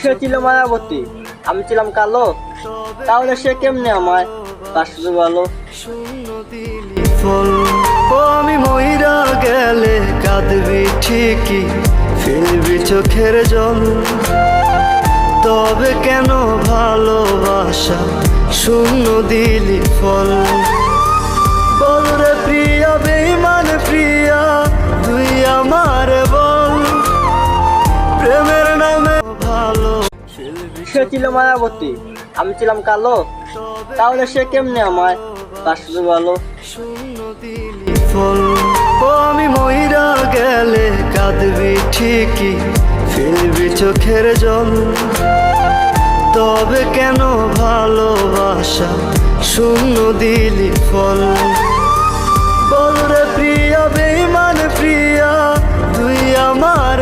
সে ছিল মায়াবতী, আমি ছিলাম কালো, তাহলে সে কেমনে আমায় বাসবে বলো? ও আমি মইরা গেলে কাঁদবি ঠিকই, ফেলবি চোখের জল। তবে কেন ভালোবাসা শূন্য দিলি ফল? বল রে প্রিয়া, বেঈমান প্রিয়া, তুই আমার বল। প্রেমের নামে ভালো সে ছিল মায়াবতী, আমি ছিলাম কালো, তাহলে সে কেমনে আমায় বাসবে বলো? ফল। ও আমি মইরা গেলে কাঁদবি ঠিকই, ফেলবি চোখের জল। তবে কেন ভালোবাসা শূন্য দিলি ফল? বল রে প্রিয়া, বেঈমান প্রিয়া, তুই আমার